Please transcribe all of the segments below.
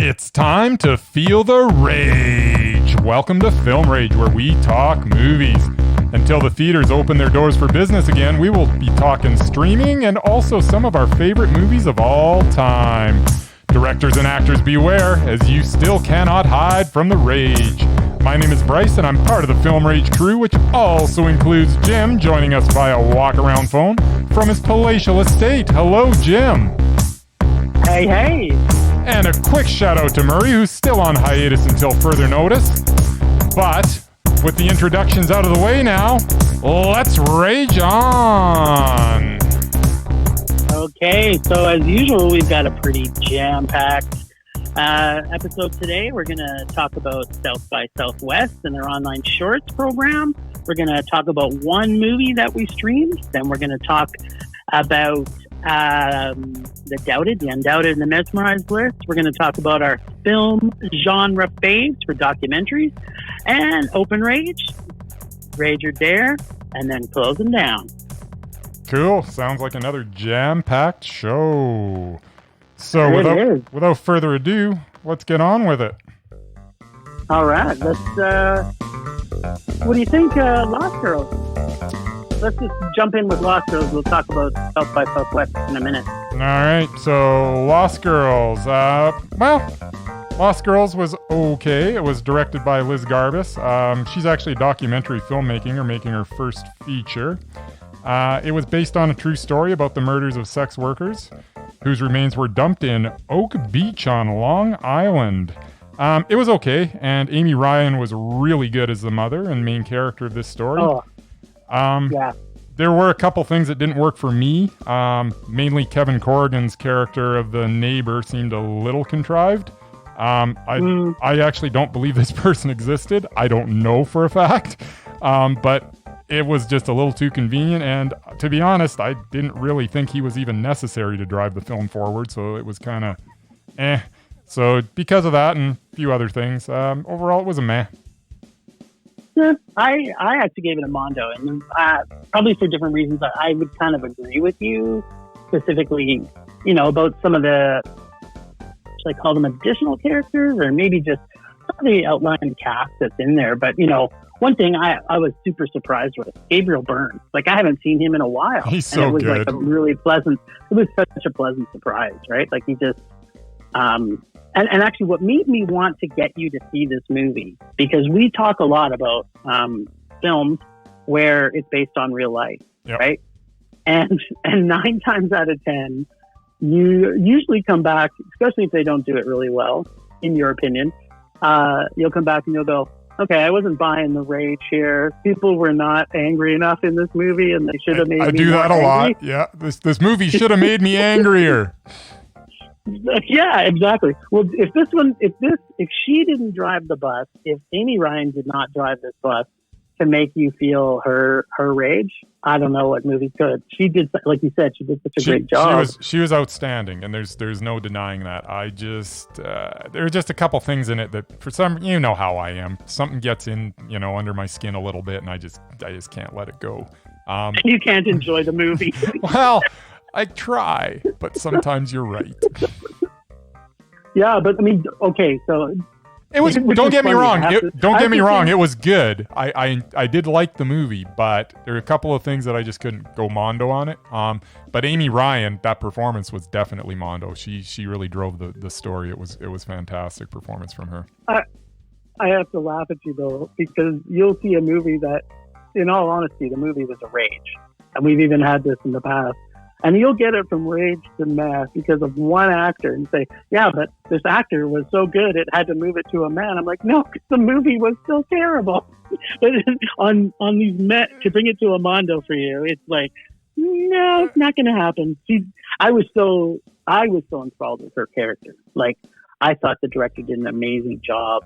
It's time to feel the rage. Welcome to Film Rage, where we talk movies. Until the theaters open their doors for business again, we will be talking streaming and also some of our favorite movies of all time. Directors and actors beware, as you still cannot hide from the rage. My name is Bryce, and I'm part of the Film Rage crew, which also includes Jim, joining us via walk-around phone from his palatial estate. Hello, Jim. Hey. And a quick shout out to Murray, who's still on hiatus until further notice. But with the introductions out of the way now, let's rage on. Okay, so as usual, we've got a pretty jam-packed episode today. We're going to talk about South by Southwest and their online shorts program. We're going to talk about one movie that we streamed. Then we're going to talk about the Undoubted, and the Mesmerized list. We're going to talk about our film genre faves for documentaries and open rage, rage or dare, and then closing down. Cool. Sounds like another jam-packed show. So without further ado, let's get on with it. All right. Let's. What do you think, Lost Girls? Let's just jump in with Lost Girls. We'll talk about South by Southwest in a minute. All right. So Lost Girls. Lost Girls was okay. It was directed by Liz Garbus. She's actually a documentary filmmaker, making her first feature. It was based on a true story about the murders of sex workers whose remains were dumped in Oak Beach on Long Island. It was okay, and Amy Ryan was really good as the mother and main character of this story. Yeah. There were a couple things that didn't work for me. Mainly Kevin Corrigan's character of the neighbor seemed a little contrived. I actually don't believe this person existed. I don't know for a fact. But it was just a little too convenient, and to be honest, I didn't really think he was even necessary to drive the film forward, so it was kind of So because of that and a few other things, overall it was a meh. Yeah, I actually gave it a mondo, and probably for different reasons. I would kind of agree with you, specifically, about some of the, should I call them additional characters, or maybe just some of the outlined cast that's in there. But, one thing I was super surprised with, Gabriel Byrne. Like, I haven't seen him in a while. He's so and it was good. Like a really pleasant, it was such a pleasant surprise, right? Like, he just, and actually what made me want to get you to see this movie, because we talk a lot about films where it's based on real life, yep. Right? And 9 times out of 10, you usually come back, especially if they don't do it really well, in your opinion, you'll come back and you'll go, okay, I wasn't buying the rage here. People were not angry enough in this movie, and they should have made me I do that a angry. lot. Yeah, this movie should have made me angrier. Yeah, exactly. Well, if she didn't drive the bus, if Amy Ryan did not drive this bus to make you feel her rage, I don't know what movie could. She did, like you said, she did such a great job. She was outstanding, and there's no denying that. I just there are just a couple things in it that, for some, how I am. Something gets in, under my skin a little bit, and I just can't let it go. You can't enjoy the movie. Well, I try, but sometimes you're right. Yeah, but I mean, okay, so it was. Don't get me wrong. Don't get me wrong. It was good. I did like the movie, but there were a couple of things that I just couldn't go mondo on it. But Amy Ryan, that performance was definitely mondo. She really drove the story. It was fantastic performance from her. I have to laugh at you though, because you'll see a movie that, in all honesty, the movie was a rage, and we've even had this in the past. And you'll get it from rage to meh because of one actor, and say, yeah, but this actor was so good it had to move it to a man. I'm like, no, the movie was still terrible. But on these meh, to bring it to a mondo for you, it's like, no, it's not going to happen. I was so enthralled with her character. Like, I thought the director did an amazing job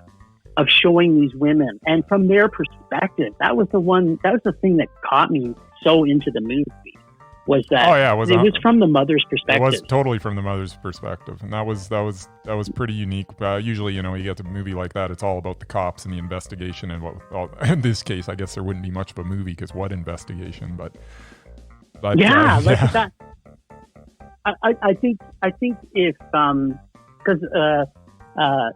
of showing these women, and from their perspective, that was the thing that caught me so into the movie. Was that? Oh yeah, it was from the mother's perspective. It was totally from the mother's perspective, and that was pretty unique. Usually, you get a movie like that, it's all about the cops and the investigation, and in this case, I guess there wouldn't be much of a movie because what investigation? But yeah, like that. I think if because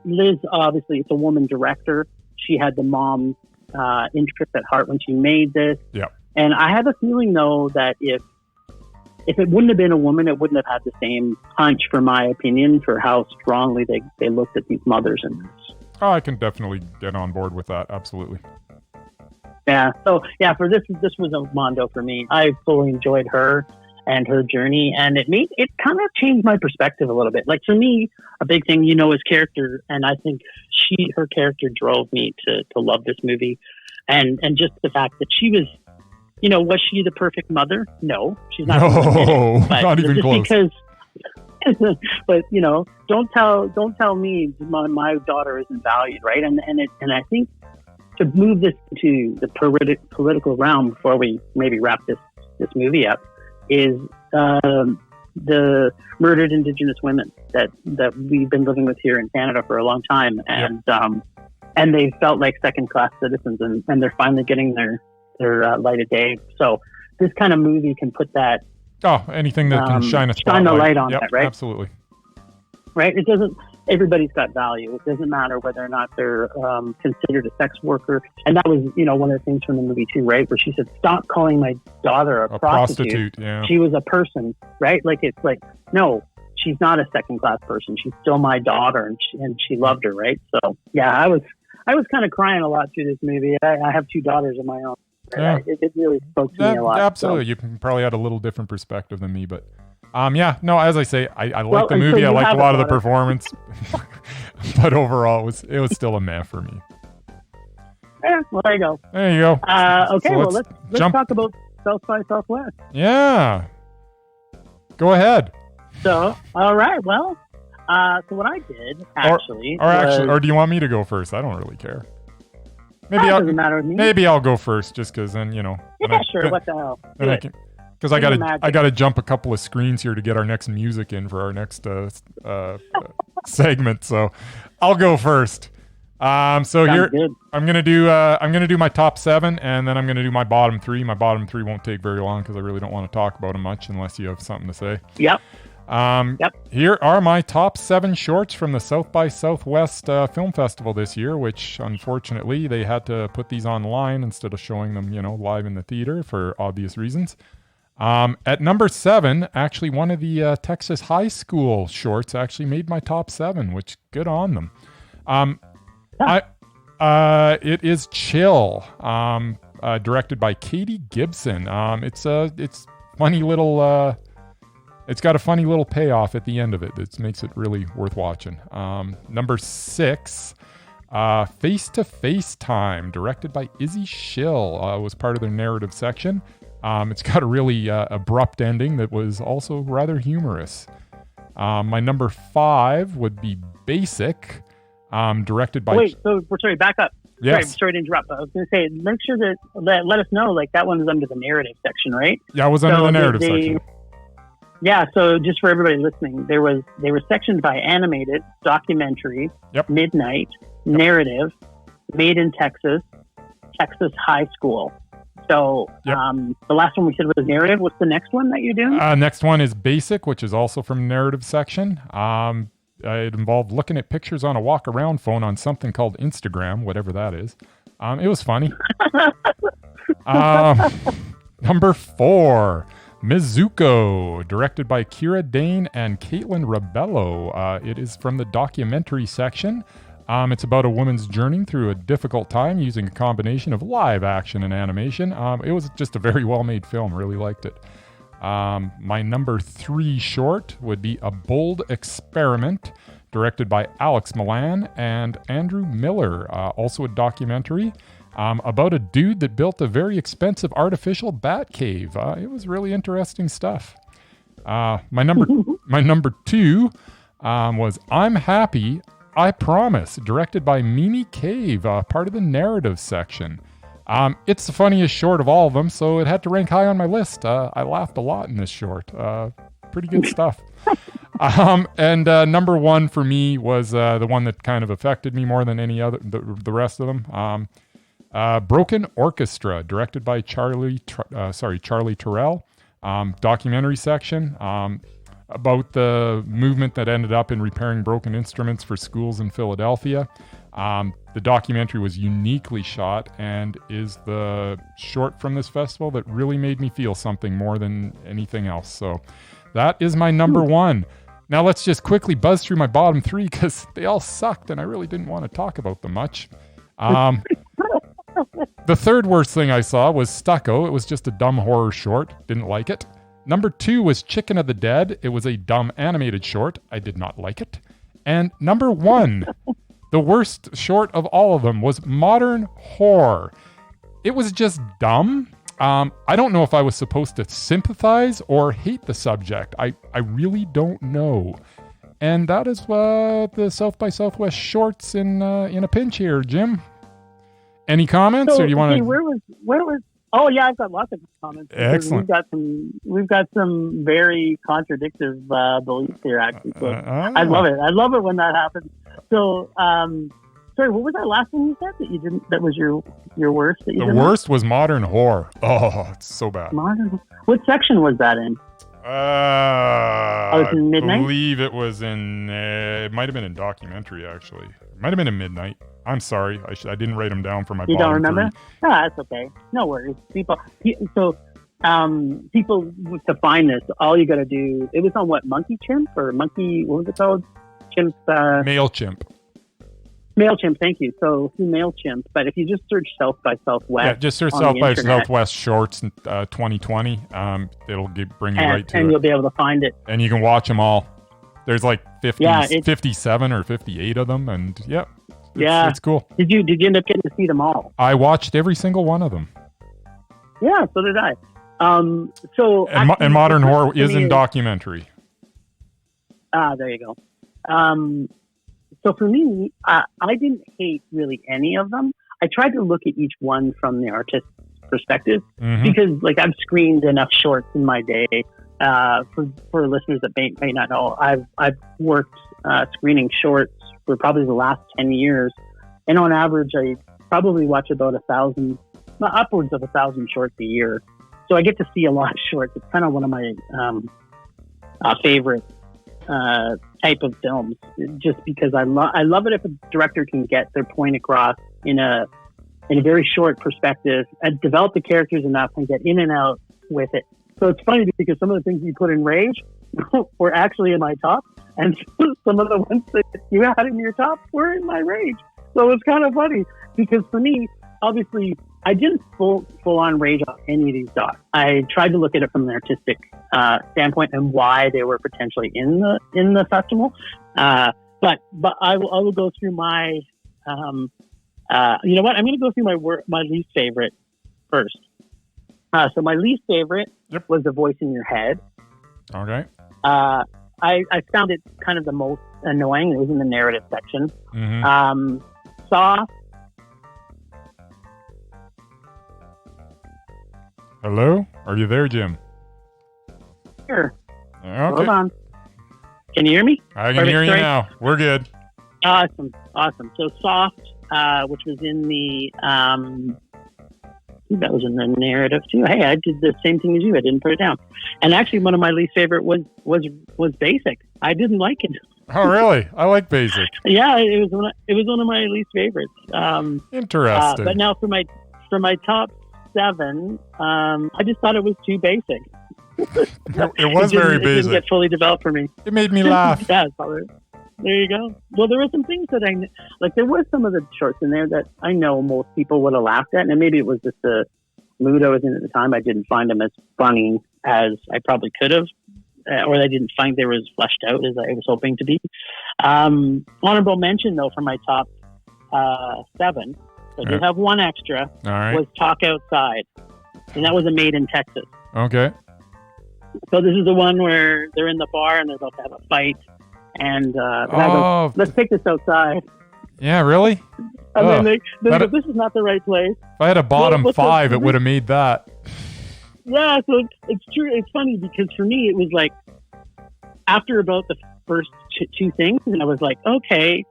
Liz, obviously, it's a woman director. She had the mom interest at heart when she made this. Yeah. And I have a feeling, though, that if it wouldn't have been a woman, it wouldn't have had the same punch, for my opinion, for how strongly they looked at these mothers in this. Oh, I can definitely get on board with that. Absolutely. Yeah. So, yeah, for this was a Mondo for me. I fully enjoyed her and her journey, and it kind of changed my perspective a little bit. Like, for me, a big thing, is character, and I think her character drove me to love this movie, and just the fact that she was, was she the perfect mother? No, she's not. No, not even close. Because, but don't tell me my daughter isn't valued, right? And I think to move this to the political realm before we maybe wrap this movie up is the murdered Indigenous women that we've been living with here in Canada for a long time, and they felt like second class citizens, and they're finally getting their light of day. So this kind of movie can put that. Oh, anything that can shine the light on that, right? Absolutely. Right. It doesn't. Everybody's got value. It doesn't matter whether or not they're considered a sex worker. And that was, one of the things from the movie too, right? Where she said, "Stop calling my daughter a prostitute." Yeah. She was a person, right? Like, it's like, no, she's not a second class person. She's still my daughter, and she loved her, right? So yeah, I was kind of crying a lot through this movie. I have two daughters of my own. Right? Yeah. It really spoke to me a lot. Absolutely. So. You probably had a little different perspective than me, but as I say, I like the movie. I liked a lot of the performance, but overall it was still a meh for me. Yeah, well, there you go. There you go. Okay, so let's talk about South by Southwest. Yeah. Go ahead. So, all right. Well, so what I did or do you want me to go first? I don't really care. Maybe doesn't matter with me. Maybe I'll go first, just because then Yeah, sure. What the hell? Because I gotta jump a couple of screens here to get our next music in for our next segment. So I'll go first. So here good. I'm gonna do my top 7, and then I'm gonna do my bottom 3. My bottom 3 won't take very long because I really don't want to talk about them much unless you have something to say. Yep. Here are my top 7 shorts from the South by Southwest Film Festival this year, which unfortunately they had to put these online instead of showing them, live in the theater for obvious reasons. At number 7, actually one of the Texas high school shorts actually made my top 7, which good on them. It is Chill, directed by Katie Gibson. It's funny little. It's got a funny little payoff at the end of it that makes it really worth watching. Number 6, Face to Face Time, directed by Izzy Schill, was part of their narrative section. It's got a really abrupt ending that was also rather humorous. My number 5 would be Basic, directed by... Wait, so sorry, back up. Yes. Sorry to interrupt. I was going to say, make sure that let us know, like, that one is under the narrative section, right? Yeah, it was under the narrative section. Yeah, so just for everybody listening, they were sectioned by animated, documentary, midnight, narrative, made in Texas, Texas high school. So the last one we said was narrative. What's the next one that you're doing? Next one is Basic, which is also from narrative section. It involved looking at pictures on a walk-around phone on something called Instagram, whatever that is. It was funny. Number 4, Mizuko, directed by Kira Dane and Caitlin Rebello. It is from the documentary section. It's about a woman's journey through a difficult time using a combination of live action and animation. It was just a very well-made film. Really liked it. My number 3 short would be A Bold Experiment, directed by Alex Milan and Andrew Miller. Also a documentary. About a dude that built a very expensive artificial bat cave. It was really interesting stuff. My number 2 was I'm Happy, I Promise, directed by Mimi Cave, part of the narrative section. It's the funniest short of all of them, so it had to rank high on my list. I laughed a lot in this short. Pretty good stuff. And number 1 for me was the one that kind of affected me more than any other, the rest of them. Broken Orchestra, directed by Charlie Terrell, documentary section. about the movement that ended up in repairing broken instruments for schools in Philadelphia. The documentary was uniquely shot and is the short from this festival that really made me feel something more than anything else. So that is my number one. Now let's just quickly buzz through my bottom three because they all sucked and I really didn't want to talk about them much. The third worst thing I saw was Stucco. It was just a dumb horror short. Didn't like it. Number 2 was Chicken of the Dead. It was a dumb animated short. I did not like it. And number 1, the worst short of all of them, was Modern Horror. It was just dumb. I don't know if I was supposed to sympathize or hate the subject. I really don't know. And that is the South by Southwest shorts in a pinch here, Jim. Any comments, or do you want to? Where was? Oh yeah, I've got lots of comments. Excellent. We've got some very contradictory beliefs here, actually. So I love it. I love it when that happens. So, sorry, what was that last one you said that you didn't? That was your worst. That you the worst was Modern Horror. Oh, it's so bad. What section was that in? I in Midnight? believe it was in. It might have been in Documentary, actually. It might have been in Midnight. I'm sorry, I didn't write them down for my. You don't remember? 3. No, that's okay. No worries. People to find this, all you got to do. It was on what, Monkey Chimp or Monkey? What was it called? Chimp. MailChimp. MailChimp. Thank you. So MailChimp. But if you just search South by Southwest, yeah, just search South by Southwest Shorts 2020. It'll bring you right to it, and you'll be able to find it. And you can watch them all. There's like 57 or 58 of them, and it's cool. Did you end up getting to see them all? I watched every single one of them. Yeah, so did I. And Modern Horror is in Documentary. There you go. So for me, I didn't hate really any of them. I tried to look at each one from the artist's perspective because, like, I've screened enough shorts in my day. For listeners that may not know, I've worked screening shorts for probably the last 10 years, and on average, I probably watch about 1,000, upwards of 1,000 shorts a year. So I get to see a lot of shorts. It's kind of one of my favorite type of films, just because I love it if a director can get their point across in a very short perspective and develop the characters enough and get in and out with it. So it's funny because some of the things you put in Rage were actually in my top, and some of the ones that you had in your top were in my Rage. So it's kind of funny because for me, obviously, I didn't full on rage on any of these docs. I tried to look at it from an artistic standpoint and why they were potentially in the festival. But I will go through my you know what? I'm going to go through my least favorite first. So my least favorite was The Voice in Your Head. Okay. I found it kind of the most annoying. It was in the narrative section. Saw. Hello? Are you there, Jim? Sure. Okay. Hold on. Can you hear me? I can hear you now. We're good. Awesome. So Soft, which was in the that was in the narrative too. Hey, I did the same thing as you. I didn't put it down. And actually, one of my least favorite was Basic. I didn't like it. Oh, really? I like Basic. Yeah, it was one of my least favorites. Interesting. But now for my top 7, I just thought it was too basic. It was very basic. It didn't get fully developed for me. It made me laugh. Yeah, there you go. Well, there were some things that there were some of the shorts in there that I know most people would have laughed at, and maybe it was just the mood I was in at the time. I didn't find them as funny as I probably could have, or I didn't find they were as fleshed out as I was hoping to be. Honorable mention, though, for my top 7, so I did have one extra, was Talk Outside, and that was Made in Texas. Okay. So this is the one where they're in the bar and they're about to have a fight. And goes, let's take this outside. Yeah, really? And then they go, this is not the right place. If I had a bottom 5, it would have made that. Yeah, so it's true. It's funny because for me, it was like after about the first 2 things, and I was like, okay,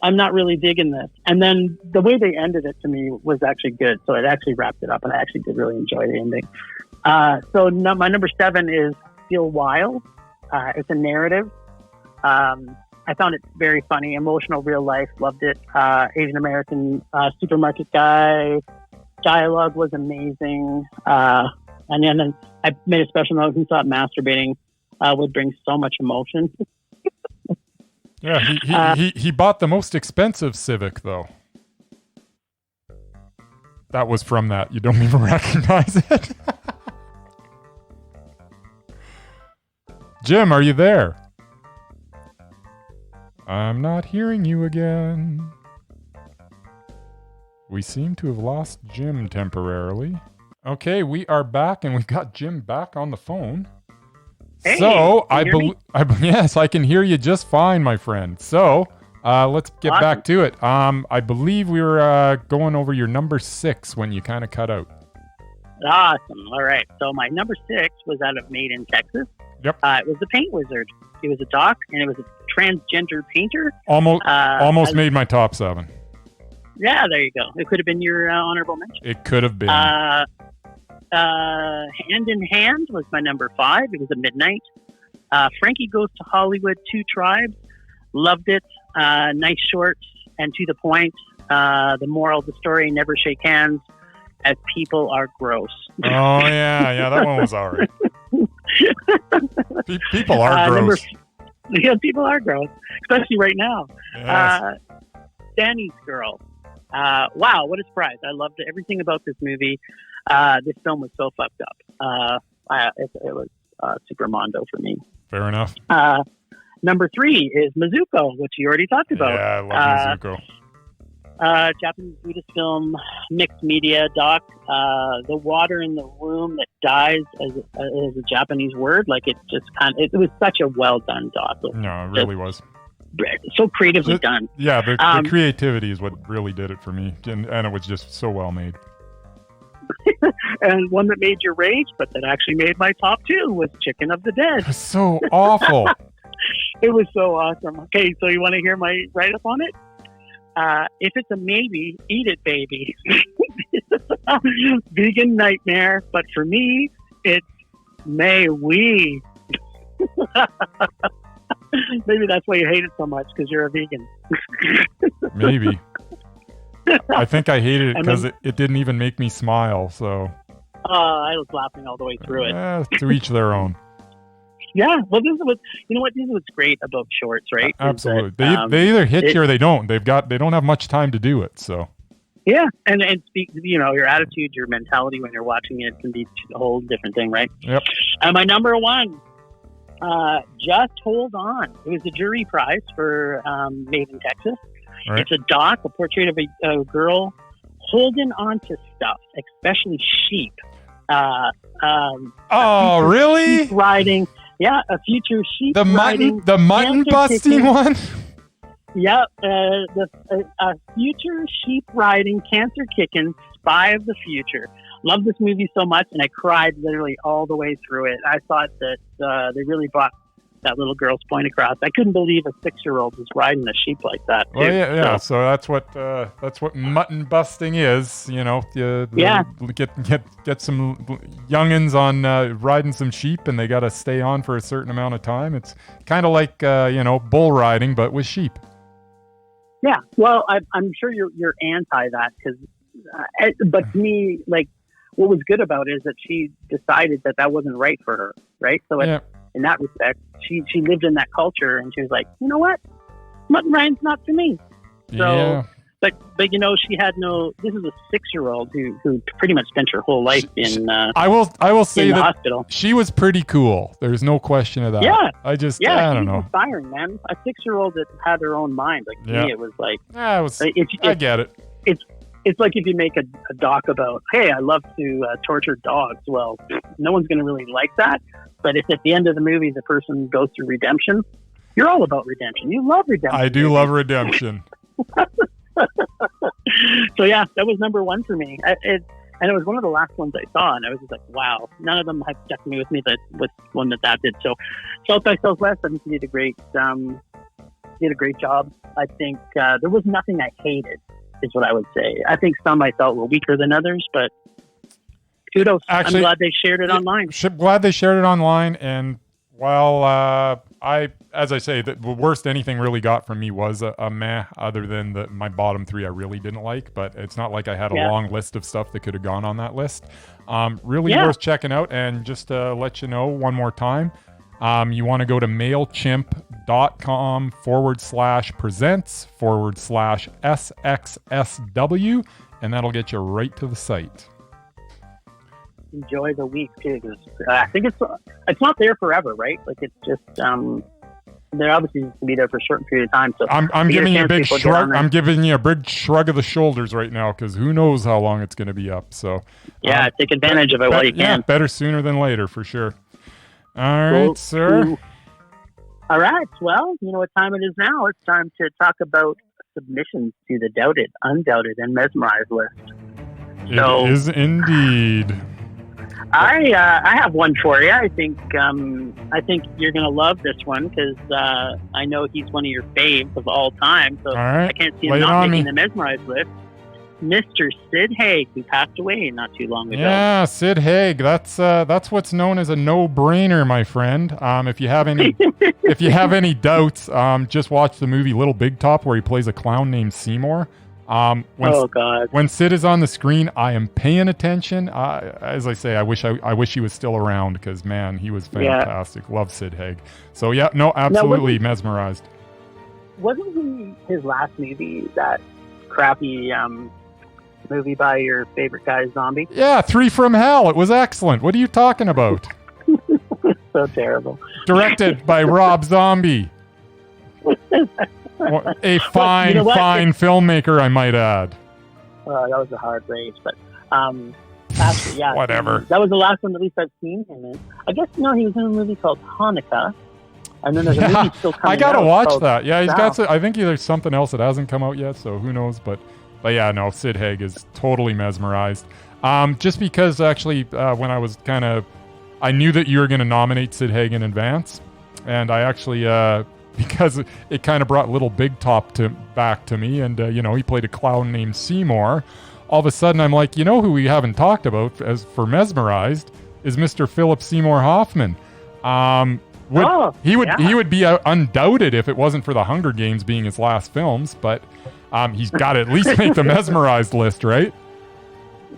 I'm not really digging this. And then the way they ended it to me was actually good. So it actually wrapped it up, and I actually did really enjoy the ending. So my number 7 is Feel Wild. It's a narrative. I found it very funny, emotional, real life. Loved it. Asian American supermarket guy. Dialogue was amazing. And then I made a special note who thought masturbating would bring so much emotion. Yeah, he bought the most expensive Civic, though. That was from that. You don't even recognize it. Jim, are you there? I'm not hearing you again. We seem to have lost Jim temporarily. Okay, we are back, and we've got Jim back on the phone. Hey, so yes, I can hear you just fine, my friend. So let's get back to it. I believe we were going over your number 6 when you kind of cut out. Awesome. All right. So my number 6 was out of Made in Texas. Yep. It was the Paint Wizard. It was a doc, and it was a transgender painter. Almost made my top 7. Yeah, there you go. It could have been your honorable mention. It could have been. Hand in Hand was my number 5. It was a midnight. Frankie Goes to Hollywood, 2 Tribes. Loved it. Nice shorts and to the point. The moral of the story, never shake hands as people are gross. Oh, yeah, that one was all right. People are gross. People are gross, especially right now. Yes. Danny's Girl. Wow, what a surprise. I loved everything about this movie. This film was so fucked up. It was super mondo for me. Fair enough. Number 3 is Mizuko, which you already talked about. Yeah, I love Mizuko. Japanese Buddhist film, mixed media doc. The water in the room that dies as a Japanese word. Like it was such a well done doc. No, it really was. So creatively done. Yeah, the creativity is what really did it for me, and it was just so well made. And one that made your rage, but that actually made my top 2 was Chicken of the Dead. It was so awful. It was so awesome. Okay, so you want to hear my write-up on it? If it's a maybe, eat it, baby. Vegan nightmare, but for me, it's may we. Maybe that's why you hate it so much, because you're a vegan. Maybe. I think I hated it because it didn't even make me smile, so... I was laughing all the way through it. To each their own. Yeah, well, this is what's great about shorts, right? Absolutely. They either hit you or they don't. They don't have much time to do it, so... Yeah, and speak, your attitude, your mentality when you're watching it can be a whole different thing, right? Yep. My number 1... Just Hold On. It was a jury prize for Made in Texas. Right. It's a doc, a portrait of a girl holding on to stuff, especially sheep. Really? Sheep riding. Yeah, a future sheep riding. The mutton busting one? Yep. A future sheep riding, cancer kicking spy of the future. Love this movie so much, and I cried literally all the way through it. I thought that they really brought that little girl's point across. I couldn't believe a 6-year-old was riding a sheep like that. Too. Well, yeah. So that's what mutton busting is. Get some youngins on riding some sheep, and they got to stay on for a certain amount of time. It's kind of like bull riding, but with sheep. Yeah. Well, I'm sure you're anti that but to me, like, what was good about it is that she decided that wasn't right for her, right? So in that respect, she lived in that culture, and she was like, you know what, mutton riding's not for me. So, but she had no. This is a 6-year-old who pretty much spent her whole life in. I will say that hospital. She was pretty cool. There's no question of that. Yeah, I don't know. Inspiring, man. A 6-year-old that had her own mind. Like to me, it was like. I get it. It's like if you make a doc about, hey, I love to torture dogs. Well, no one's going to really like that. But if at the end of the movie the person goes through redemption, you're all about redemption. You love redemption. I do love redemption. So yeah, that was number 1 for me. And it was one of the last ones I saw, and I was just like, wow, none of them have stuck me with me. That was one that did. So South by Southwest, I think he did a great job. I think there was nothing I hated, is what I would say. I think some I felt were weaker than others, but kudos. Actually, I'm glad they shared it online. Glad they shared it online, and Well, as I say, the worst anything really got from me was a meh, other than my bottom 3 I really didn't like, but it's not like I had a long list of stuff that could have gone on that list. Really worth checking out, and just to let you know one more time, you want to go to mailchimp.com/presents/SXSW, and that'll get you right to the site. Enjoy the week too, because I think it's not there forever, right? Like, it's just they're obviously going to be there for a certain period of time. So I'm giving you a big shrug. I'm giving you a big shrug of the shoulders right now, because who knows how long it's going to be up. So take advantage of it while you can. Yeah, better sooner than later for sure. All right, sir. All right. Well, you know what time it is now. It's time to talk about submissions to the Doubted, Undoubted, and Mesmerized list. It is indeed. I have one for you. I think you're gonna love this one, because I know he's one of your faves of all time. So I can't see him not making the Mesmerized list. Mr. Sid Haig, who passed away not too long ago. Yeah, Sid Haig. That's what's known as a no-brainer, my friend. If you have any doubts, just watch the movie Little Big Top, where he plays a clown named Seymour. When Sid is on the screen, I am paying attention. As I say, I wish he was still around, because man, he was fantastic. Love Sid Haig. So absolutely mesmerized. Wasn't his last movie that crappy movie by your favorite guy, Zombie? Yeah, 3 from Hell. It was excellent. What are you talking about? So terrible. Directed by Rob Zombie. A fine filmmaker, I might add. That was a hard race, but whatever. That was the last one at least I've seen him in. I guess he was in a movie called Hanukkah, and then there's a movie still coming out. I gotta watch that. Yeah, he's got. I think there's something else that hasn't come out yet, so who knows? But yeah, no, Sid Haig is totally mesmerized. Just because actually, when I was I knew that you were going to nominate Sid Haig in advance, and I actually. Because it kind of brought Little Big Top back to me, and he played a clown named Seymour. All of a sudden, I'm like, who we haven't talked about as for Mesmerized is Mr. Phillip Seymour Hoffman. He would be Undoubted if it wasn't for the Hunger Games being his last films, but he's got to at least make the Mesmerized list, right?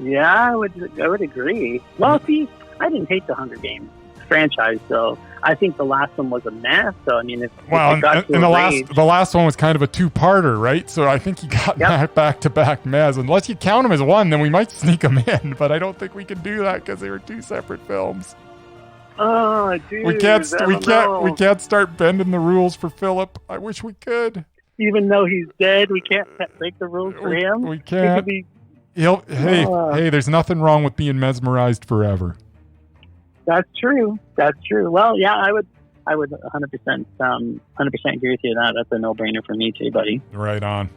Yeah, I would agree. Well, see, I didn't hate the Hunger Games franchise, so I think the last one was a mess. So I mean, the last one was kind of a 2-parter, right? So I think he got back-to-back mess. Unless you count them as one, then we might sneak them in. But I don't think we can do that, because they were 2 separate films. Oh, dude, we can't start bending the rules for Phillip. I wish we could. Even though he's dead, we can't break the rules for him. We can't. Hey, there's nothing wrong with being mesmerized forever. That's true. Well, yeah, I would 100% agree with you. That's a no-brainer for me too, buddy. Right on.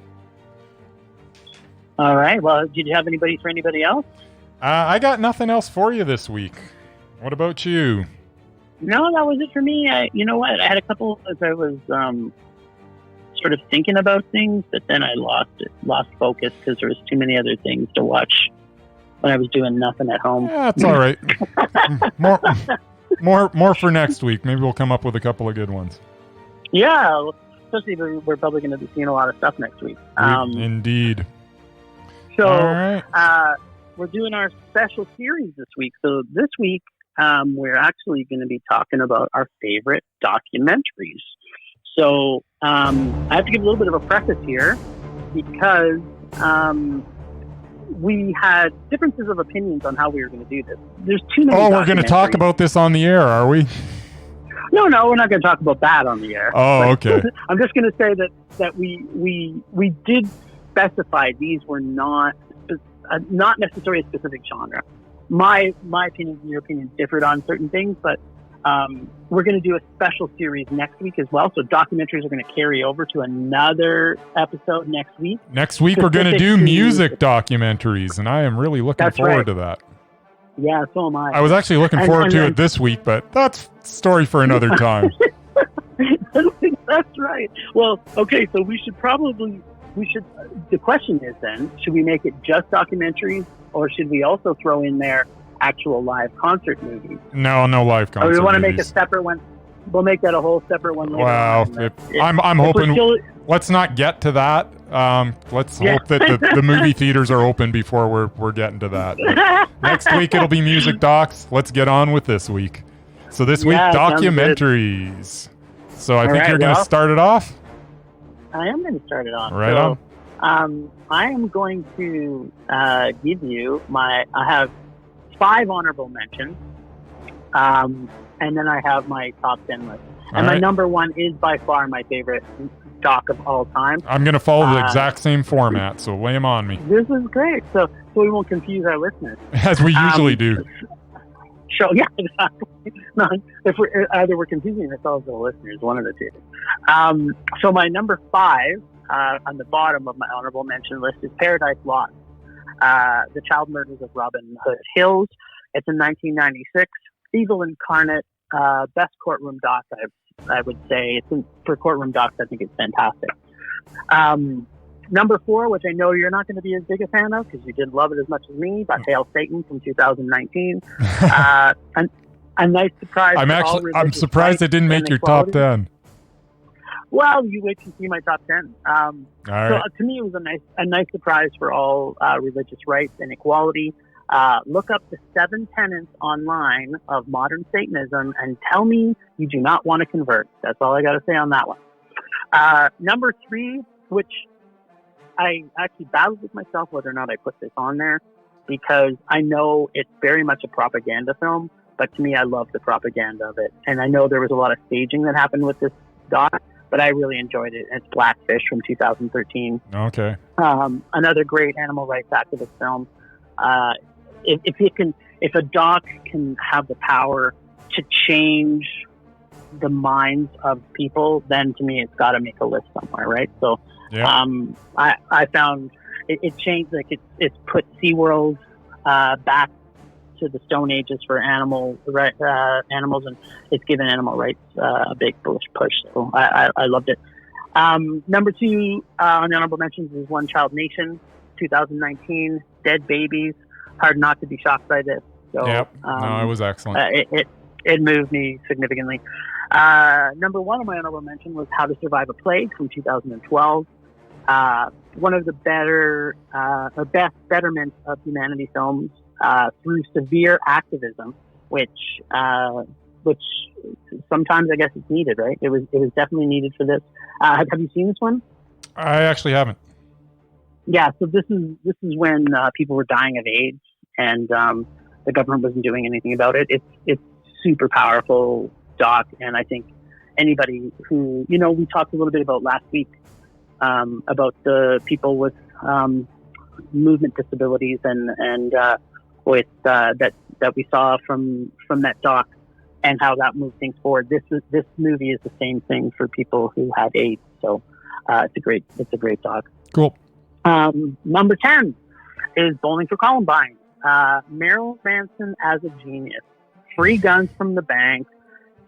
All right. Well, did you have anybody for anybody else? I got nothing else for you this week. What about you? No, that was it for me. You know what? I had a couple as I was sort of thinking about things, but then I lost focus because there was too many other things to watch when I was doing nothing at home. Yeah, that's all right. more for next week. Maybe we'll come up with a couple of good ones. Yeah, especially we're probably going to be seeing a lot of stuff next week. Indeed. So all right. We're doing our special series this week. So this week we're actually going to be talking about our favorite documentaries. So I have to give a little bit of a preface here because we had differences of opinions on how we were going to do this. There's too many. Oh, we're going to talk about this on the air, are we? No, we're not going to talk about that on the air. Oh, okay. I'm just going to say that we did specify these were not necessarily a specific genre. My opinion and your opinion differed on certain things, but we're going to do a special series next week as well. So documentaries are going to carry over to another episode next week. Next week we're going to do music documentaries, and I am really looking forward to that. Yeah, so am I. I was actually looking forward to it this week, but that's a story for another time. That's right. Well, okay, so we should. The question is then, should we make it just documentaries, or should we also throw in there actual live concert movies? No live concert movies. Or we want to make a separate one. we'll make that a whole separate one later. Wow, I'm hoping. Let's not get to that. Let's hope that the movie theaters are open before we're getting to that. But next week it'll be music docs. Let's get on with this week. So this week, documentaries. So I think you're going to start it off? I am going to start it off. Right on. I am going to give you I have 5 honorable mentions. And then I have my top 10 list. And my number 1 is by far my favorite doc of all time. I'm going to follow the exact same format, so lay them on me. This is great. So we won't confuse our listeners. As we usually do. Yeah, exactly. No, if we're confusing ourselves or the listeners, one of the two. So my number 5 on the bottom of my honorable mention list is Paradise Lost, the child murders of Robin Hood Hills. It's in 1996. Evil incarnate, best courtroom doc, I would say. For courtroom docs, I think it's fantastic. Number 4, which I know you're not going to be as big a fan of because you didn't love it as much as me, but Hail Satan from 2019. A nice surprise. I'm surprised it didn't make your top 10. Well, you wait to see my top 10. All right. So to me, it was a nice surprise for all religious rights and equality. Look up the 7 tenets online of modern Satanism and tell me you do not want to convert. That's all I got to say on that one. Number 3, which I actually battled with myself whether or not I put this on there because I know it's very much a propaganda film, but to me, I love the propaganda of it. And I know there was a lot of staging that happened with this doc, but I really enjoyed it. It's Blackfish from 2013. Okay. Another great animal rights activist film. If a doc can have the power to change the minds of people, then to me it's got to make a list somewhere, right? So I found it changed, like it's put SeaWorld back to the Stone Ages for animals, and it's given animal rights a big push. So I loved it. Number 2 on the honorable mentions is One Child Nation, 2019. Dead babies. Hard not to be shocked by this. So, no, it was excellent. It moved me significantly. Number 1 on my honorable mention was How to Survive a Plague from 2012. One of the best betterments of humanity films through severe activism, which sometimes I guess it's needed, right? It was definitely needed for this. Have you seen this one? I actually haven't. Yeah, so this is when people were dying of AIDS, and the government wasn't doing anything about it. It's super powerful doc, and I think anybody who we talked a little bit about last week about the people with movement disabilities and with that we saw from that doc and how that moved things forward. This movie is the same thing for people who had AIDS, so it's a great doc. Cool. Number 10 is Bowling for Columbine. Marilyn Manson as a genius, free guns from the bank,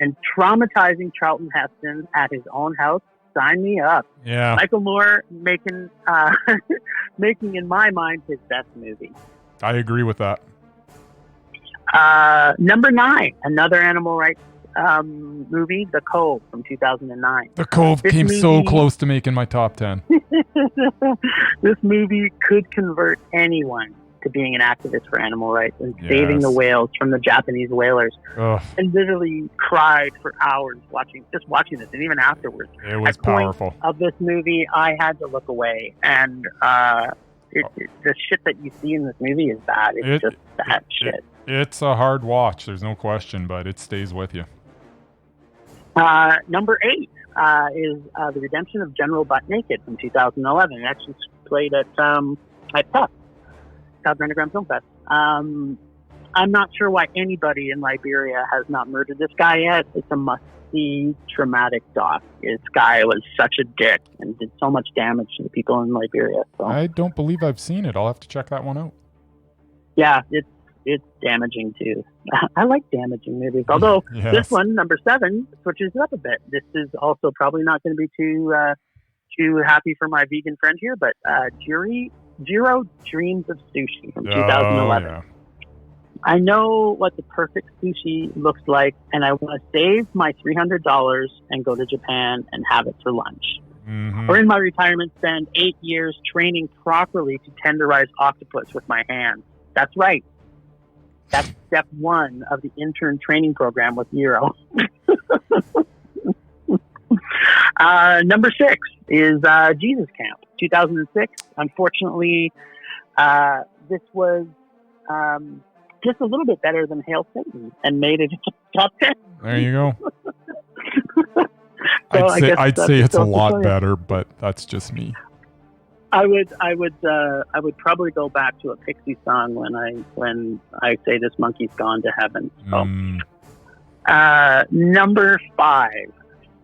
and traumatizing Charlton Heston at his own house. Sign me up. Yeah. Michael Moore making in my mind his best movie. I agree with that. Number 9, another animal rights movie, The Cove from 2009. The Cove came so close to making my top 10. This movie could convert anyone to being an activist for animal rights and saving the whales from the Japanese whalers. Ugh. And literally cried for hours watching this, and even afterwards. It was At powerful. Point of this movie, I had to look away, and the shit that you see in this movie is bad. It's just bad shit. It's a hard watch, there's no question, but it stays with you. Number 8 is The Redemption of General Butt Naked from 2011. It actually played at TUF, Southern Underground Film Fest. I'm not sure why anybody in Liberia has not murdered this guy yet. It's a must-see, traumatic doc. This guy was such a dick and did so much damage to the people in Liberia. So. I don't believe I've seen it. I'll have to check that one out. Yeah, it's damaging too. I like damaging movies. Although This one, number 7, switches it up a bit. This is also probably not going to be too happy for my vegan friend here, but Jiro Dreams of Sushi from 2011. I know what the perfect sushi looks like, and I want to save my $300 and go to Japan and have it for lunch. Mm-hmm. Or in my retirement, spend 8 years training properly to tenderize octopus with my hands. That's right. That's step 1 of the intern training program with Euro. Number 6 is Jesus Camp, 2006. Unfortunately, this was just a little bit better than Hail Satan and made it top 10. There you go. So I'd say it's a lot better, but that's just me. I would probably go back to a Pixie song when I say this monkey's gone to heaven. So, number 5,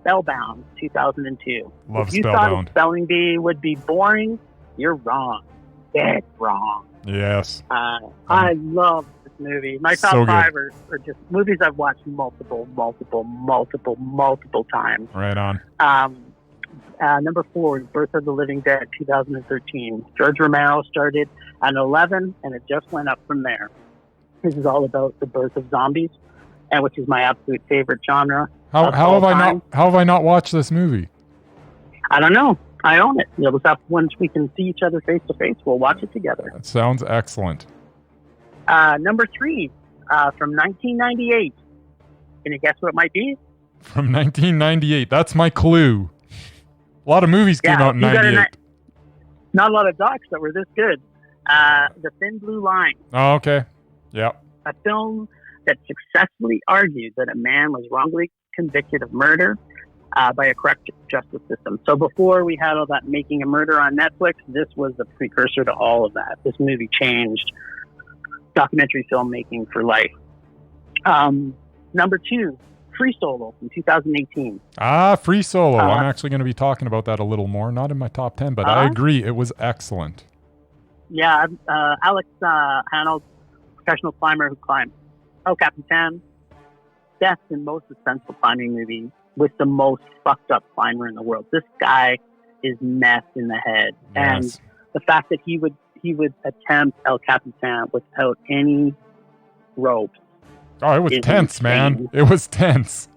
Spellbound, 2002. Love if you Spellbound. thought spelling bee would be boring, you're wrong. Dead wrong. Yes. I love this movie. My top So 5 are just movies I've watched multiple times. Right on. Number 4 is Birth of the Living Dead, 2013. George Romero started at 11, and it just went up from there. This is all about the birth of zombies, and which is my absolute favorite genre. How have I not watched this movie? I don't know. I own it. It'll stop once we can see each other face to face. We'll watch it together. That sounds excellent. Number 3, from 1998. Can you guess what it might be? From 1998. That's my clue. A lot of movies came out in 98. Not a lot of docs that were this good. The Thin Blue Line. Oh, okay. Yep. A film that successfully argued that a man was wrongly convicted of murder by a corrupt justice system. So before we had all that Making a Murder on Netflix, this was the precursor to all of that. This movie changed documentary filmmaking for life. Number 2, Free Solo from 2018. Free Solo. I'm actually going to be talking about that a little more. Not in my top 10, but I agree. It was excellent. Yeah, Alex Honnold, professional climber who climbed El Capitan, best and most suspenseful climbing movie with the most fucked up climber in the world. This guy is messed in the head. Yes. And the fact that he would attempt El Capitan without any ropes. Oh, it was tense, insane. man. It was tense.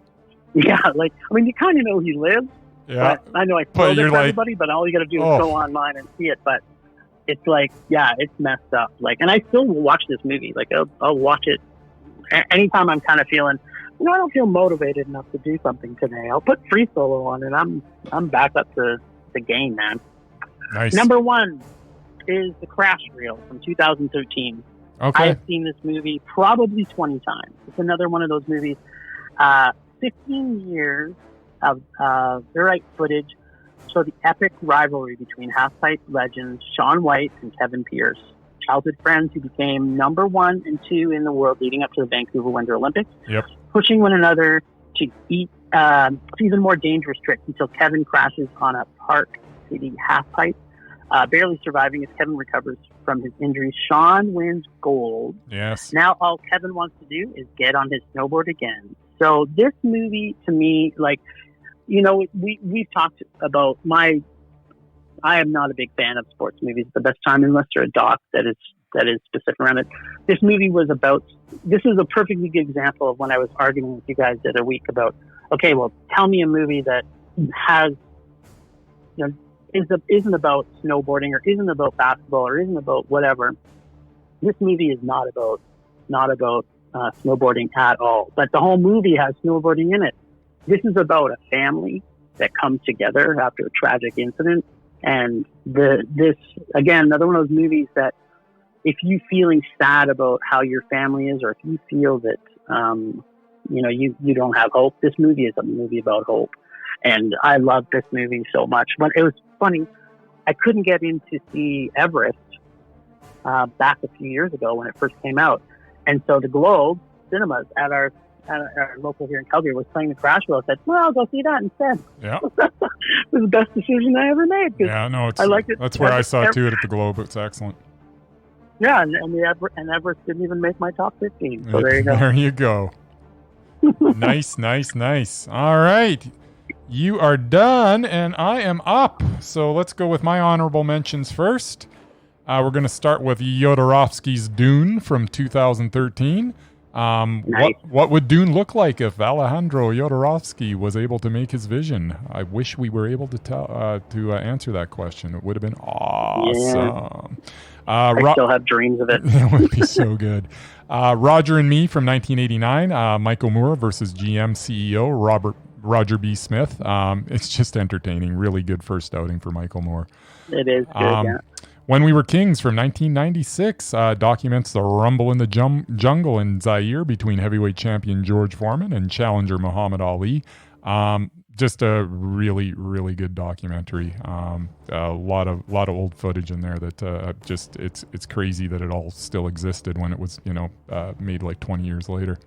Yeah, you kind of know he lives. Yeah. But I know I spoiled it for everybody, but all you got to do is go online and see it. But it's it's messed up. And I still will watch this movie. I'll watch it anytime I'm kind of feeling, I don't feel motivated enough to do something today. I'll put Free Solo on, and I'm back up to the game, man. Nice. Number 1 is The Crash Reel from 2013. Okay. I've seen this movie probably 20 times. It's another one of those movies. 15 years of right footage show the epic rivalry between half-pipe legends Shaun White and Kevin Pearce, childhood friends who became number 1 and 2 in the world leading up to the Vancouver Winter Olympics, pushing one another to eat even more dangerous tricks until Kevin crashes on a Park City half-pipe. Barely surviving as Kevin recovers from his injuries, Shaun wins gold. Yes. Now all Kevin wants to do is get on his snowboard again. So this movie, to me, we've talked about I am not a big fan of sports movies at the best time unless they're a doc that is specific around it. This movie was about. This is a perfectly good example of when I was arguing with you guys the other week about. Okay, well, tell me a movie that has, isn't about snowboarding or isn't about basketball or isn't about whatever. This movie is not about snowboarding at all. But the whole movie has snowboarding in it. This is about a family that comes together after a tragic incident. And this again, another one of those movies that if you feeling sad about how your family is, or if you feel that you don't have hope, this movie is a movie about hope. And I love this movie so much. But it was funny. I couldn't get in to see Everest back a few years ago when it first came out. And so the Globe Cinemas at our local here in Calgary was playing The Crash Reel. I said, well, I'll go see that instead. Yeah. It was the best decision I ever made. Yeah, no, I liked it. That's where I saw it too, at the Globe. It's excellent. Yeah, and Everest didn't even make my top 15. So there you go. There you go. Nice. All right. You are done, and I am up. So let's go with my honorable mentions first. We're going to start with Jodorowsky's Dune from 2013. Nice. What would Dune look like if Alejandro Jodorowsky was able to make his vision? I wish we were able to answer that question. It would have been awesome. Yeah. I still have dreams of it. That would be so good. Roger and Me from 1989. Michael Moore versus GM CEO Roger B. Smith. It's just entertaining. Really good first outing for Michael Moore. It is good, yeah. When We Were Kings from 1996 documents the rumble in the jungle in Zaire between heavyweight champion George Foreman and challenger Muhammad Ali. Just a really, really good documentary. A lot of old footage in there that it's crazy that it all still existed when it was made like 20 years later.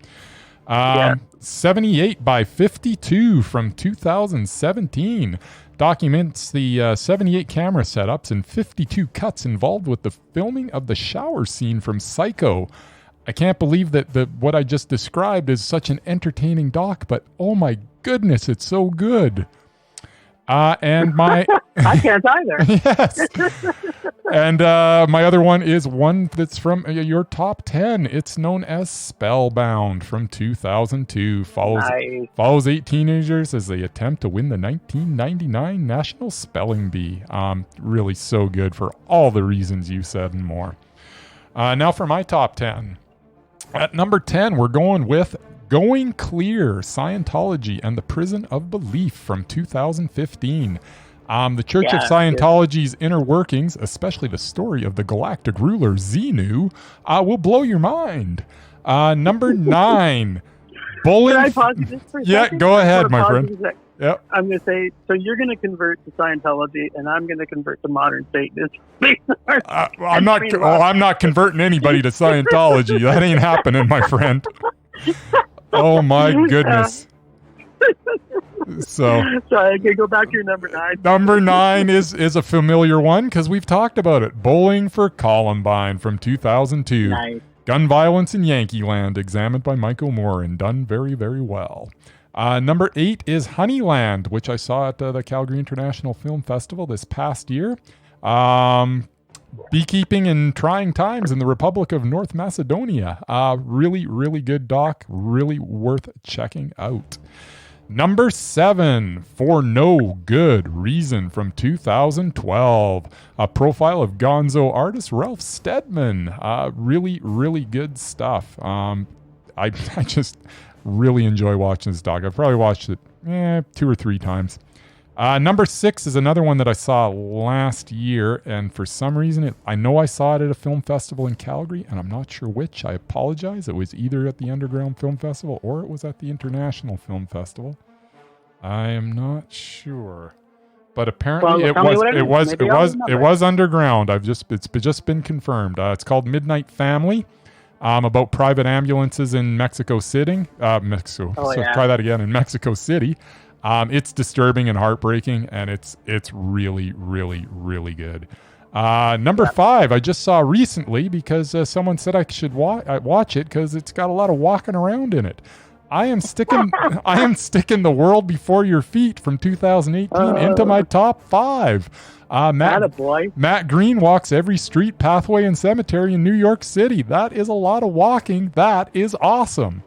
78 by 52 from 2017 documents the 78 camera setups and 52 cuts involved with the filming of the shower scene from Psycho. I can't believe that what I just described is such an entertaining doc, but oh my goodness, it's so good. And my I can't either. Yes. And my other one is one that's from your top 10. It's known as Spellbound from 2002. Follows 8 teenagers as they attempt to win the 1999 National Spelling Bee. Really so good for all the reasons you said and more. Now for my top 10. At number 10, we're going with Going Clear, Scientology and the Prison of Belief from 2015. The Church of Scientology's inner workings, especially the story of the galactic ruler Xenu, will blow your mind. Number 9, Bowling. Can I pause you just for a second? Go ahead, my friend. Yep. I'm going to say, so you're going to convert to Scientology, and I'm going to convert to modern Satanism. I'm not converting anybody to Scientology. That ain't happening, my friend. Oh my goodness. So I can go back to your number 9. Number 9 is a familiar one because we've talked about it. Bowling for Columbine from 2002. Nice. Gun violence in Yankee Land, examined by Michael Moore and done very, very well. Number 8 is Honeyland, which I saw at the Calgary International Film Festival this past year. Beekeeping in trying times in the Republic of North Macedonia. Really, really good doc. Really worth checking out. Number 7, For No Good Reason from 2012. A profile of gonzo artist Ralph Steadman. Really, really good stuff. I just really enjoy watching this doc. I've probably watched it 2 or 3 times. Number 6 is another one that I saw last year, and for some reason, I know I saw it at a film festival in Calgary, and I'm not sure which. I apologize. It was either at the Underground Film Festival or it was at the International Film Festival. I am not sure, but apparently it was Underground. It's just been confirmed. It's called Midnight Family. About private ambulances in Mexico City. Try that again, in Mexico City. It's disturbing and heartbreaking, and it's really, really, really good. Number 5, I just saw recently because someone said I should watch it because it's got a lot of walking around in it. I am sticking The World Before Your Feet from 2018 into my top 5. Matt Green walks every street, pathway, and cemetery in New York City. That is a lot of walking. That is awesome.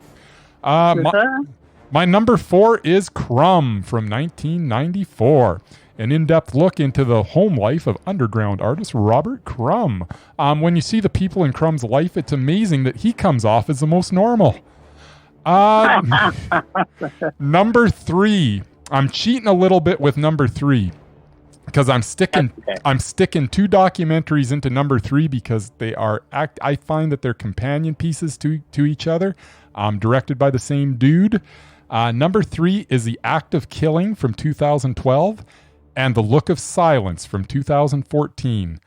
My number 4 is Crumb from 1994. An in-depth look into the home life of underground artist Robert Crumb. When you see the people in Crumb's life, it's amazing that he comes off as the most normal. Number 3. I'm cheating a little bit with number 3 because I'm sticking 2 documentaries into number 3 because I find that they're companion pieces to each other. Directed by the same dude. Number 3 is The Act of Killing from 2012 and The Look of Silence from 2014.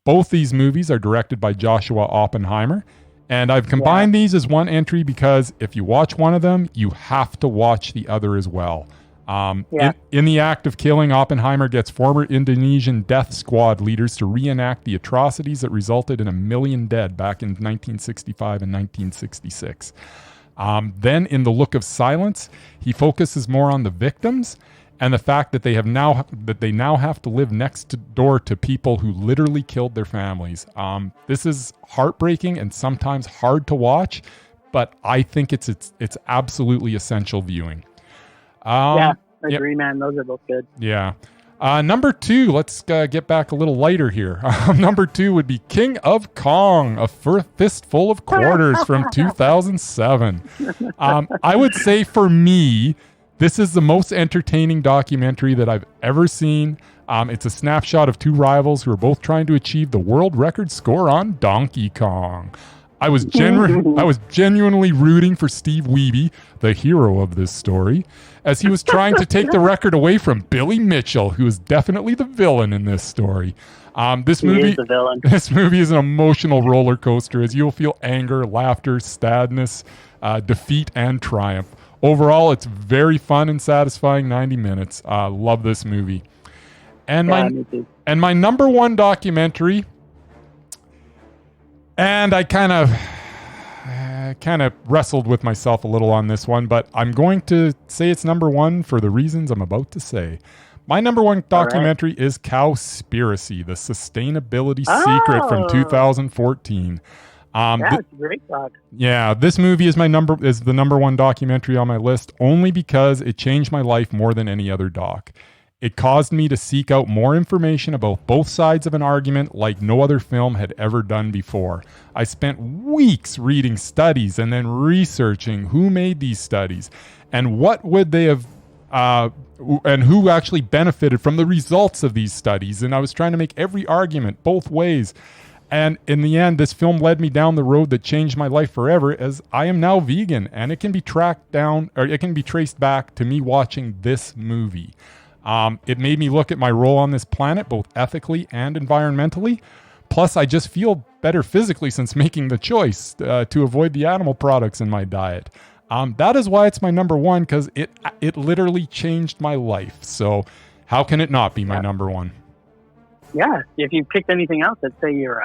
Both these movies are directed by Joshua Oppenheimer. And I've combined these as one entry because if you watch one of them, you have to watch the other as well. In The Act of Killing, Oppenheimer gets former Indonesian death squad leaders to reenact the atrocities that resulted in 1 million dead back in 1965 and 1966. Then in The Look of Silence, he focuses more on the victims and the fact that they now have to live next door to people who literally killed their families. This is heartbreaking and sometimes hard to watch, but I think it's absolutely essential viewing. I agree, man. Those are both good. Yeah. Number 2, let's get back a little lighter here. Number 2 would be King of Kong, A Fistful of Quarters from 2007. I would say for me, this is the most entertaining documentary that I've ever seen. It's a snapshot of two rivals who are both trying to achieve the world record score on Donkey Kong. I was genuinely rooting for Steve Wiebe, the hero of this story, as he was trying to take the record away from Billy Mitchell, who is definitely the villain in this story. This movie is an emotional roller coaster, as you'll feel anger, laughter, sadness, defeat, and triumph. Overall, it's very fun and satisfying 90 minutes. Love this movie. And my number 1 documentary. And I kind of wrestled with myself a little on this one, but I'm going to say it's number 1 for the reasons I'm about to say. My number 1 documentary is Cowspiracy, the Sustainability Secret from 2014. That's a great doc. Yeah, this movie is the number 1 documentary on my list only because it changed my life more than any other doc. It caused me to seek out more information about both sides of an argument like no other film had ever done before. I spent weeks reading studies and then researching who made these studies and what would they have, and who actually benefited from the results of these studies. And I was trying to make every argument both ways. And in the end, this film led me down the road that changed my life forever, as I am now vegan, and it can be tracked down, or it can be traced back to me watching this movie. It made me look at my role on this planet, both ethically and environmentally. Plus, I just feel better physically since making the choice to avoid the animal products in my diet. That is why it's my number 1, because it literally changed my life. So how can it not be my number 1? Yeah, if you picked anything else, I'd say you're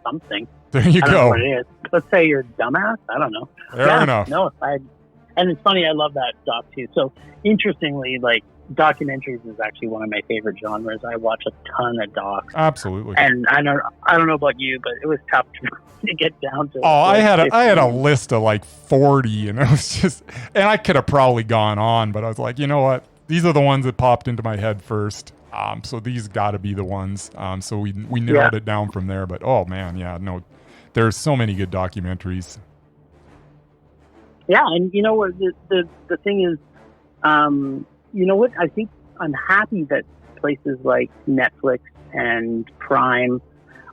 something. There you I don't go. know what it is. Let's say you're dumbass. I don't know. Fair enough. No, and it's funny. I love that doc too. So interestingly, like, documentaries is actually one of my favorite genres. I watch a ton of docs. Absolutely. And I don't know about you, but it was tough to get down to. Oh, I had a list of like 40, and it was just, and I could have probably gone on, but I was like, you know what? These are the ones that popped into my head first. So these got to be the ones. So we narrowed it down from there. But oh man, there's so many good documentaries. Yeah, and you know what the thing is, you know what? I think I'm happy that places like Netflix and Prime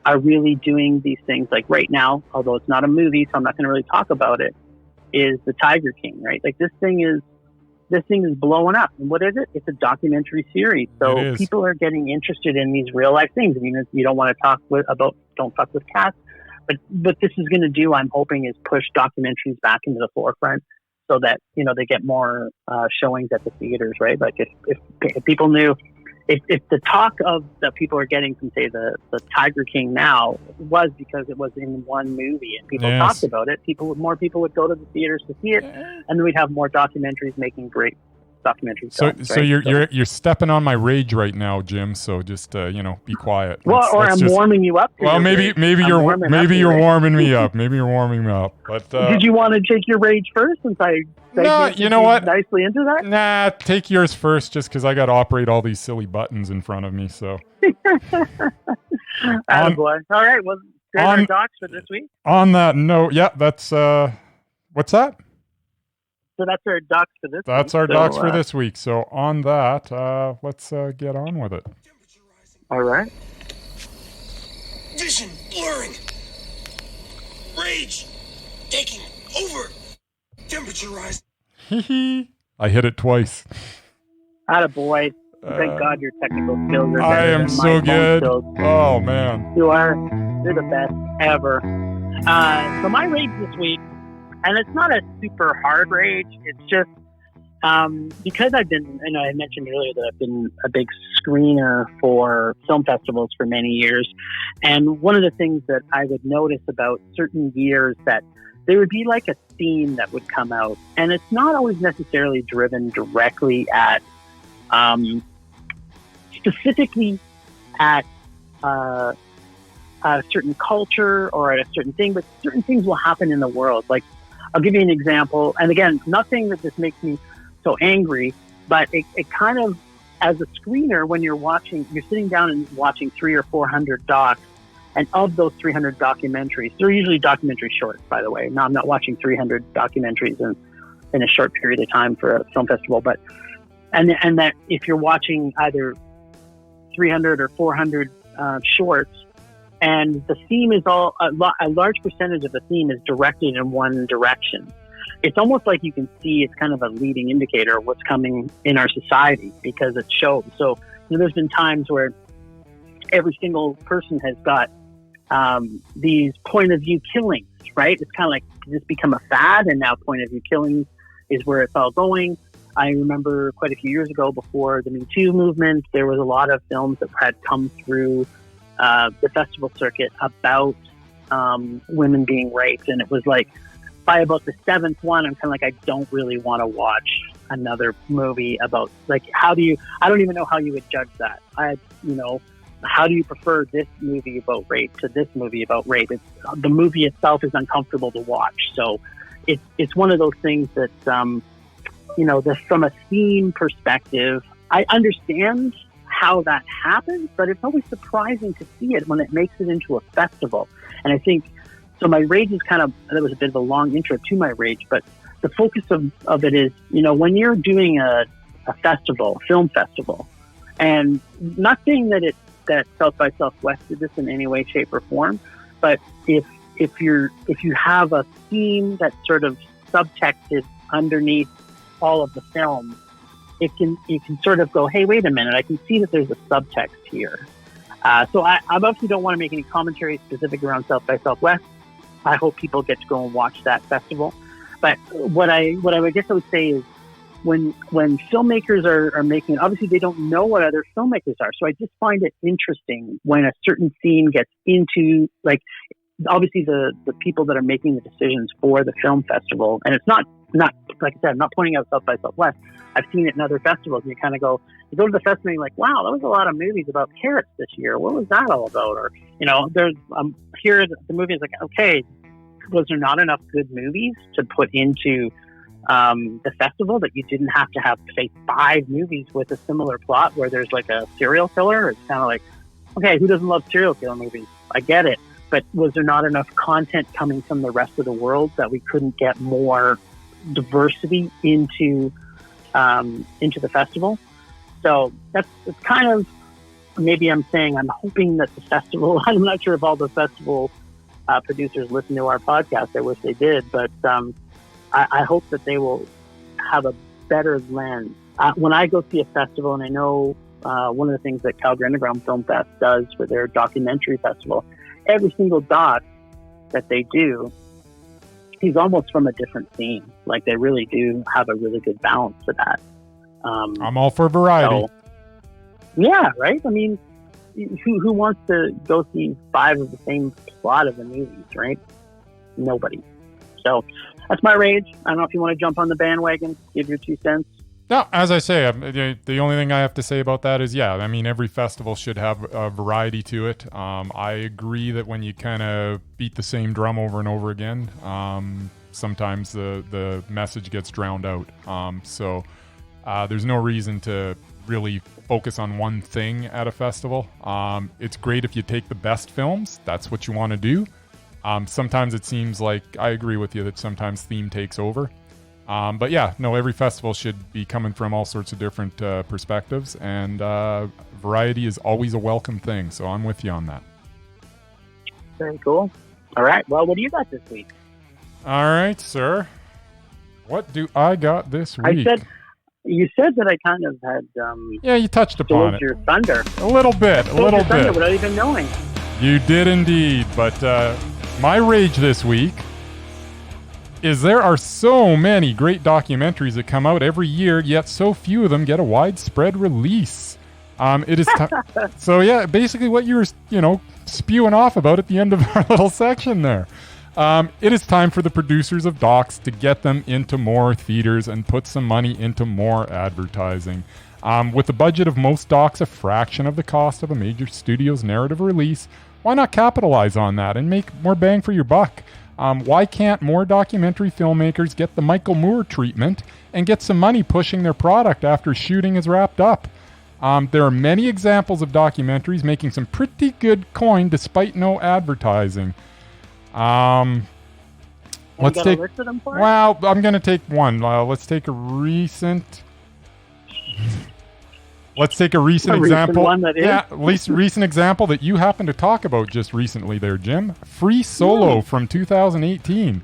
are really doing these things. Like right now, although it's not a movie, so I'm not going to really talk about it, is the Tiger King, right? Like this thing is blowing up. And what is it? It's a documentary series. So people are getting interested in these real life things. I mean, you don't want to talk don't fuck with cats, but what this is going to do, I'm hoping, is push documentaries back into the forefront, so that, you know, they get more showings at the theaters, right? Like if people knew, if the talk of that people are getting from, say, the Tiger King now was because it was in one movie and people talked about it, more people would go to the theaters to see it, and then we'd have more documentaries making great documentary films. So you're stepping on my rage right now, Jim. So just be quiet. Well, I'm warming you up. Well, maybe you're warming me up. Maybe you're warming me up. But did you want to take your rage first, since I you know what? Nicely into that. Nah, take yours first, just because I got to operate all these silly buttons in front of me. So. Attaboy. All right. Well, great our docs for this week. On that note, that's what's that? So that's our docs for this week. That's our docs for this week. So on that, let's get on with it. All right. Vision blurring. Rage taking over. Temperature rise. Hee-hee. I hit it twice. Attaboy. Thank God your technical skills are better. I am so good. Oh, man. You're the best ever. So my rage this week, and it's not a super hard rage, it's just because I've been, and I mentioned earlier that I've been a big screener for film festivals for many years. And one of the things that I would notice about certain years, that there would be like a theme that would come out. And it's not always necessarily driven directly at specifically at a certain culture or at a certain thing, but certain things will happen in the world. Like, I'll give you an example. And again, not saying that this makes me so angry, but it kind of, as a screener, when you're sitting down and watching 300 or 400 docs, and of those 300 documentaries, they're usually documentary shorts, by the way. Now, I'm not watching 300 documentaries in a short period of time for a film festival, but and that if you're watching either 300 or 400 shorts, and the theme is a large percentage of the theme is directed in one direction. It's almost like you can see it's kind of a leading indicator of what's coming in our society because it shows. So there's been times where every single person has got these point of view killings, right? It's kind of like this become a fad, and now point of view killings is where it's all going. I remember quite a few years ago, before the Me Too movement, there was a lot of films that had come through the festival circuit about women being raped, and it was like by about the seventh one, I'm kind of like, I don't really want to watch another movie about, like, I don't even know how you would judge that. How do you prefer this movie about rape to this movie about rape? The movie itself is uncomfortable to watch. So it's one of those things that, from a theme perspective, I understand how that happens, but it's always surprising to see it when it makes it into a festival. And I think, so my rage is that was a bit of a long intro to my rage, but the focus of it is, when you're doing a film festival, and not saying that South by Southwest did this in any way, shape, or form, but if you have a theme that's sort of subtexted underneath all of the film, you can sort of go, hey, wait a minute, I can see that there's a subtext here. So I obviously don't want to make any commentary specific around South by Southwest. I hope people get to go and watch that festival. But what I guess I would say is, when filmmakers are making it, obviously they don't know what other filmmakers are. So I just find it interesting when a certain theme gets into, like, obviously the people that are making the decisions for the film festival. And it's not like I said, I'm not pointing out South by Southwest. I've seen it in other festivals, and you go to the festival and you're like, wow, there was a lot of movies about carrots this year. What was that all about? Or, there's here the movie is like, okay, was there not enough good movies to put into the festival that you didn't have to have, say, 5 movies with a similar plot where there's like a serial killer? It's kind of like, okay, who doesn't love serial killer movies? I get it. But was there not enough content coming from the rest of the world that we couldn't get more diversity into the festival? So it's kind of, maybe I'm hoping that the festival, I'm not sure if all the festival producers listen to our podcast. I wish they did, but I hope that they will have a better lens. When I go see a festival, and I know one of the things that Calgary Underground Film Fest does for their documentary festival, every single doc that they do, he's almost from a different theme. Like, they really do have a really good balance to that. I'm all for variety. So, yeah, right? I mean, who wants to go see 5 of the same plot of the movies, right? Nobody. So that's my rage. I don't know if you want to jump on the bandwagon, give your 2 cents. No, as I say, the only thing I have to say about that is, every festival should have a variety to it. I agree that when you kind of beat the same drum over and over again, sometimes the message gets drowned out. So there's no reason to really focus on one thing at a festival. It's great if you take the best films. That's what you want to do. Sometimes it seems like, I agree with you, that sometimes theme takes over. But every festival should be coming from all sorts of different perspectives, and variety is always a welcome thing. So I'm with you on that. Very cool. All right. Well, what do you got this week? All right, sir. What do I got this week? You said that I kind of had... you touched upon it. Your thunder. A little bit. Without even knowing. You did indeed. But my rage this week is there are so many great documentaries that come out every year, yet so few of them get a widespread release. It is so basically what you were, spewing off about at the end of our little section there. It is time for the producers of docs to get them into more theaters and put some money into more advertising. With the budget of most docs a fraction of the cost of a major studio's narrative release, why not capitalize on that and make more bang for your buck? Why can't more documentary filmmakers get the Michael Moore treatment and get some money pushing their product after shooting is wrapped up? There are many examples of documentaries making some pretty good coin despite no advertising. Let's take. Well, I'm going to take one. Let's take a recent. Example. One that is. Yeah, recent example that you happened to talk about just recently there, Jim. Free Solo from 2018,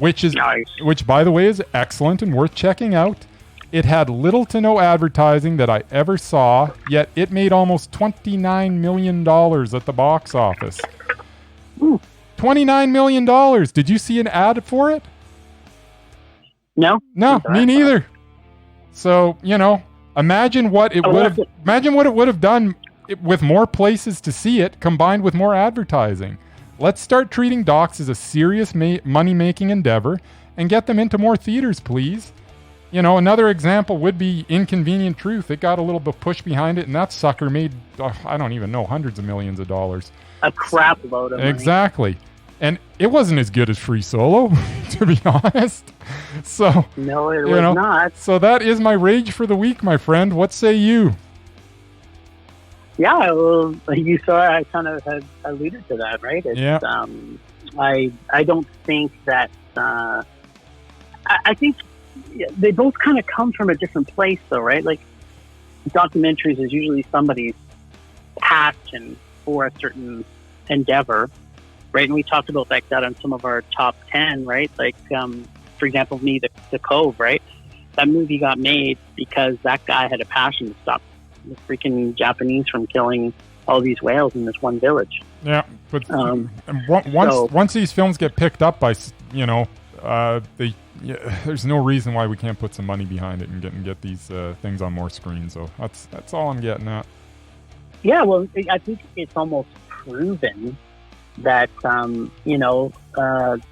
which by the way is excellent and worth checking out. It had little to no advertising that I ever saw, yet it made almost $29 million at the box office. Ooh. $29 million. Did you see an ad for it? No. No, me neither. So, imagine what it would have done with more places to see it combined with more advertising. Let's start treating docs as a serious money-making endeavor and get them into more theaters, please. Another example would be Inconvenient Truth. It got a little bit push behind it, and that sucker made, I don't even know, hundreds of millions of dollars. A crap load of money. Exactly. And it wasn't as good as Free Solo, to be honest. So no, it was not. So that is my rage for the week, my friend. What say you? Yeah, well, you saw I kind of had alluded to that, right? Yeah. I don't think that. I think they both kind of come from a different place, though, right? Like documentaries is usually somebody's passion for a certain endeavor, right? And we talked about like that on some of our top 10, right? Like, for example, the Cove, right? That movie got made because that guy had a passion to stop the freaking Japanese from killing all these whales in this one village. Yeah, but once these films get picked up by, there's no reason why we can't put some money behind it and get these things on more screens. So that's all I'm getting at. Yeah, well, I think it's almost proven that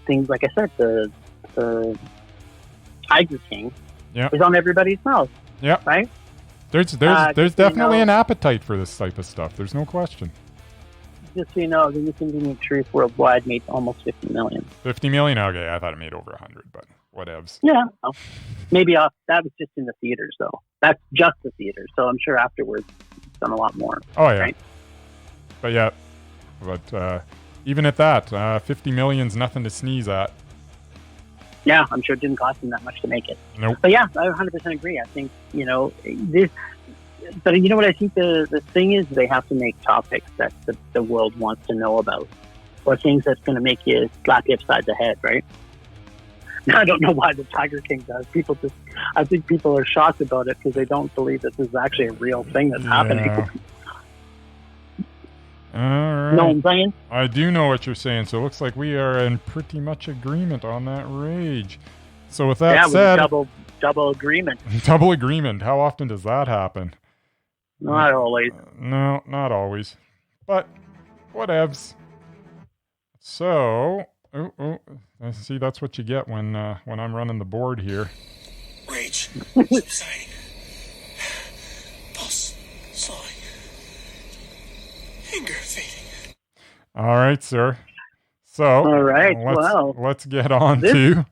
things like I said, the Tiger King is on everybody's mouth. Yeah, right. There's definitely an appetite for this type of stuff. There's no question. Just so you know, the Inconvenient Truth worldwide made almost 50 million. 50 million? Okay, I thought it made over 100, but whatevs. Yeah, well, maybe that was just in the theaters, though. That's just the theaters, so I'm sure afterwards it's done a lot more. Oh, yeah. Right? But even at that, 50 million's nothing to sneeze at. Yeah, I'm sure it didn't cost them that much to make it. Nope. But yeah, I 100% agree. I think, this... But you know what I think the thing is? They have to make topics that the world wants to know about, or things that's going to make you slap you upside the head, right? Now, I don't know why the Tiger King does. I think people are shocked about it because they don't believe that this is actually a real thing that's happening. All right. Know what I'm saying? I do know what you're saying. So it looks like we are in pretty much agreement on that rage. So with that said, double agreement. Double agreement. How often does that happen? Not always. No, not always. But whatevs. So, I see that's what you get when I'm running the board here. Rage subsiding. Pulse slowing. Anger fading. All right, sir. So, all right. Let's get on to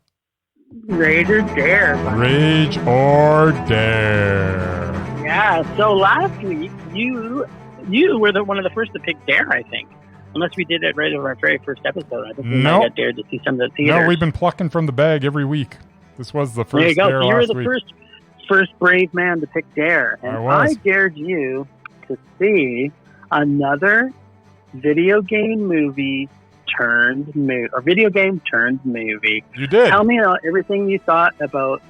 Rage or Dare. Rage or Dare. Yeah, so last week, you were one of the first to pick Dare, I think. Unless we did it right over our very first episode. I think we might get dared to see some of the theaters. No, we've been plucking from the bag every week. This was the first There you go. Dare So you were last the week. first brave man to pick Dare. And I dared you to see another video game movie turned movie. You did. Tell me everything you thought about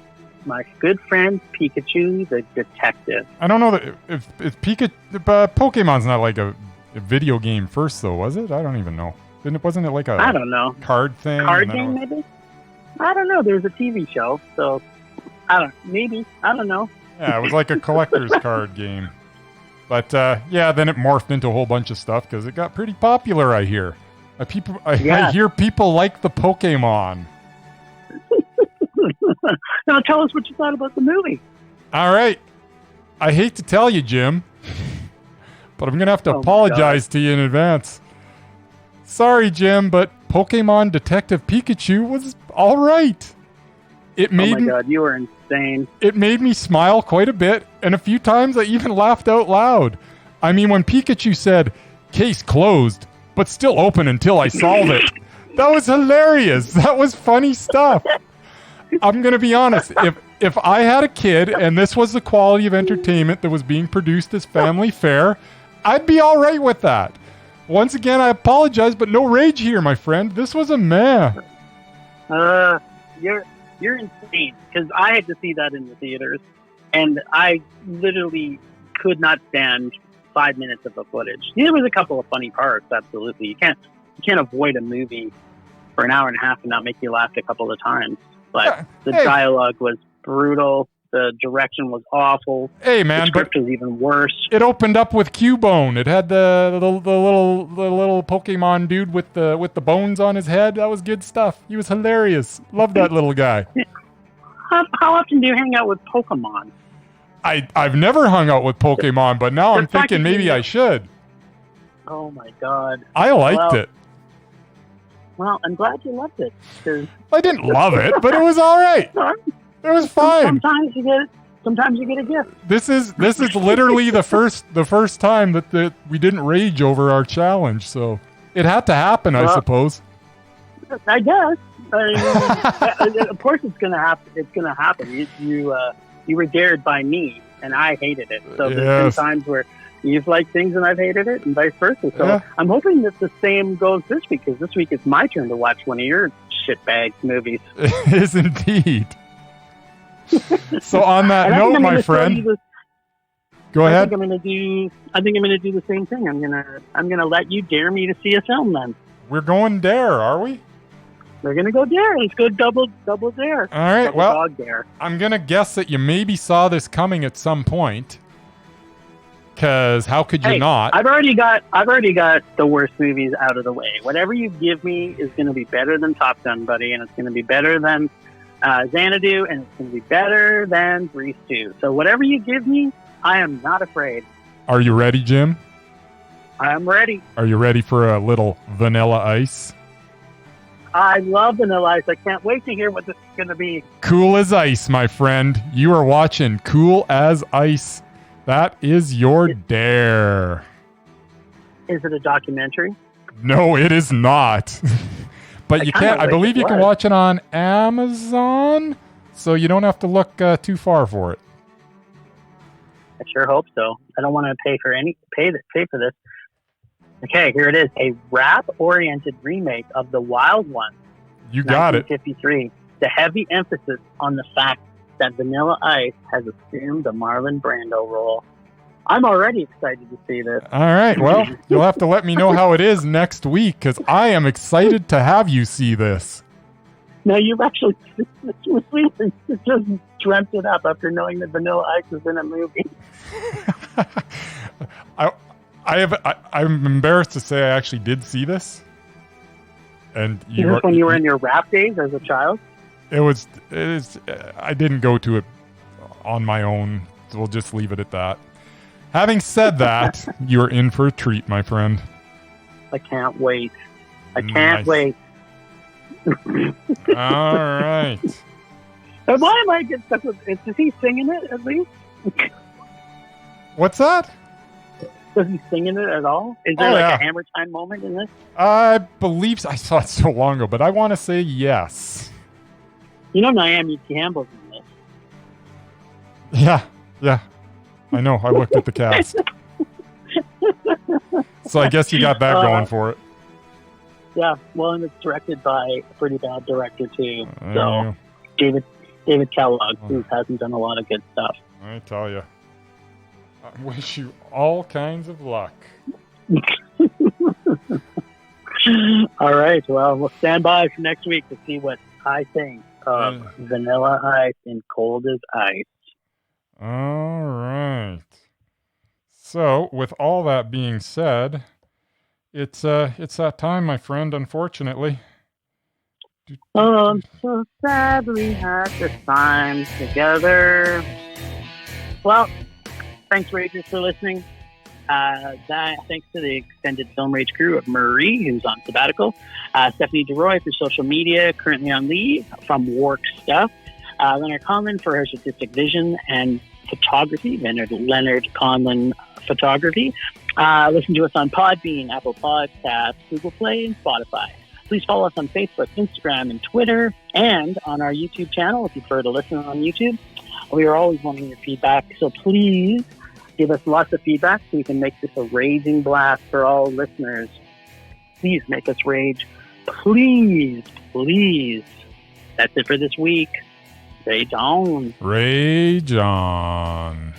my good friend Pikachu, the detective. I don't know if Pikachu, Pokemon's not like a video game first, though, was it? I don't even know. Wasn't it like a I don't know card thing? Card game, maybe? I don't know. There's a TV show, so I don't know. Yeah, it was like a collector's card game. But then it morphed into a whole bunch of stuff because it got pretty popular, I hear. I hear people like the Pokemon. Now tell us what you thought about the movie. All right. I hate to tell you, Jim, but I'm going to have to apologize to you in advance. Sorry, Jim, but Pokemon Detective Pikachu was all right. Oh my God, you were insane. It made me smile quite a bit, and a few times I even laughed out loud. I mean, when Pikachu said, "Case closed, but still open until I solve it," that was hilarious. That was funny stuff. I'm going to be honest. If I had a kid and this was the quality of entertainment that was being produced as family fare, I'd be all right with that. Once again, I apologize, but no rage here, my friend. This was a meh. You're insane, because I had to see that in the theaters, and I literally could not stand 5 minutes of the footage. There was a couple of funny parts, absolutely. You can't avoid a movie for an hour and a half and not make you laugh a couple of times. But the dialogue was brutal. The direction was awful. Hey, man, the script was even worse. It opened up with Cubone. It had the little Pokemon dude with the bones on his head. That was good stuff. He was hilarious. Love that little guy. How often do you hang out with Pokemon? I've never hung out with Pokemon, but now I'm thinking maybe I should. Oh my God! I liked it. Well, I'm glad you loved it. I didn't love it, but it was all right. It was fine. Sometimes you get a gift. This is literally the first time that we didn't rage over our challenge, so it had to happen, I suppose. I guess. Of course, it's gonna happen. It's gonna happen. You were dared by me, and I hated it. So there's been times where you've liked things and I've hated it, and vice versa. So I'm hoping that the same goes this week, because this week it's my turn to watch one of your shitbag movies. It is indeed. So on that note, my friend, go ahead. I think I'm gonna do the same thing. I'm gonna let you dare me to see a film then. We're going dare, are we? We're gonna go dare. Let's go double dare. All right. Double dog dare. I'm gonna guess that you maybe saw this coming at some point. Because how could you not? I've already got the worst movies out of the way. Whatever you give me is going to be better than Top Gun, buddy, and it's going to be better than Xanadu, and it's going to be better than Grease 2. So whatever you give me, I am not afraid. Are you ready, Jim? I am ready. Are you ready for a little Vanilla Ice? I love Vanilla Ice. I can't wait to hear what this is going to be. Cool as Ice, my friend. You are watching Cool as Ice. That is your dare. Is it a documentary? No, it is not. But you can't. I believe you can watch it on Amazon, so you don't have to look too far for it. I sure hope so. I don't want to pay for this. Okay, here it is. A rap-oriented remake of The Wild One. You got it. 1953. The heavy emphasis on the fact that Vanilla Ice has assumed the Marlon Brando role. I'm already excited to see this. All right, well, you'll have to let me know how it is next week, because I am excited to have you see this. Now, you've actually just dreamt it up after knowing that Vanilla Ice is in a movie. I'm embarrassed to say I actually did see this. And is this when you were in your rap days as a child? It is. I didn't go to it on my own. So we'll just leave it at that. Having said that, you're in for a treat, my friend. I can't wait. I can't wait. All right. And why am I getting stuck with it? Is he singing it at least? What's that? Does he sing in it at all? Is there a Hammer Time moment in this? I believe so. I saw it so long ago, but I want to say yes. You know Naomi Campbell's in this. Yeah. I know. I looked at the cast. So I guess you got that going for it. Yeah. Well, and it's directed by a pretty bad director, too. So David Kellogg, who hasn't done a lot of good stuff. I tell you. I wish you all kinds of luck. All right. Well, we'll stand by for next week to see what I think of Vanilla Ice and Cold as Ice. All right. So, with all that being said, It's that time, my friend, unfortunately. Oh, I'm so sad we had this time together. Well, thanks, Ragers, for listening. Thanks to the extended Film Rage crew of Marie, who's on sabbatical, Stephanie DeRoy for social media, currently on leave from work stuff, Leonard Conlon for her artistic vision and photography, Leonard Conlon Photography. Listen to us on Podbean, Apple Podcasts, Google Play, and Spotify. Please follow us on Facebook, Instagram, and Twitter, and on our YouTube channel if you prefer to listen on YouTube. We are always wanting your feedback, so please give us lots of feedback so we can make this a raging blast for all listeners. Please make us rage. Please, please. That's it for this week. Rage on. Rage on.